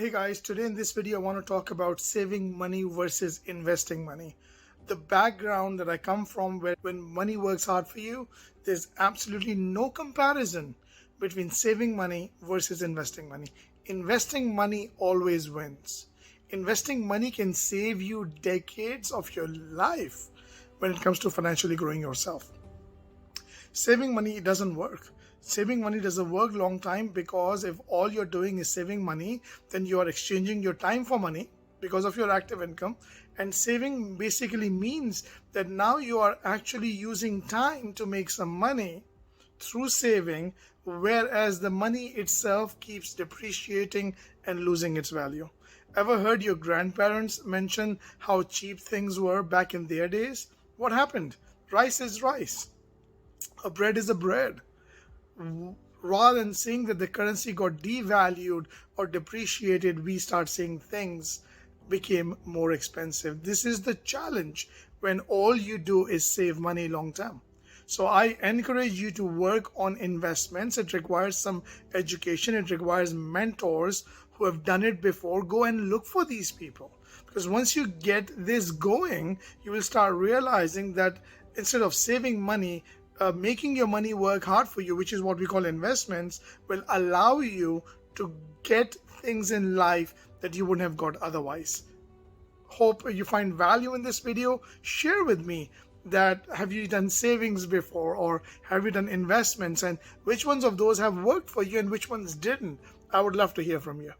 Hey guys, today in this video I want to talk about saving money versus investing money. The background that I come from, where when money works hard for you, there's absolutely no comparison between saving money versus investing money. Investing money always wins. Investing money can save you decades of your life when it comes to financially growing yourself. Saving money doesn't work. Saving money doesn't work long time, because if all you're doing is saving money, then you are exchanging your time for money because of your active income. And saving basically means that now you are actually using time to make some money through saving, whereas the money itself keeps depreciating and losing its value. Ever heard your grandparents mention how cheap things were back in their days? What happened? Rice is rice. A bread is a bread. Rather than saying that the currency got devalued or depreciated, we start saying things became more expensive. This is the challenge when all you do is save money long term. So I encourage you to work on investments. It requires some education. It requires mentors who have done it before. Go and look for these people, because once you get this going, you will start realizing that instead of saving money, making your money work hard for you, which is what we call investments, will allow you to get things in life that you wouldn't have got otherwise. Hope you find value in this video. Share with me that have you done savings before, or have you done investments, and which ones of those have worked for you and which ones didn't. I would love to hear from you.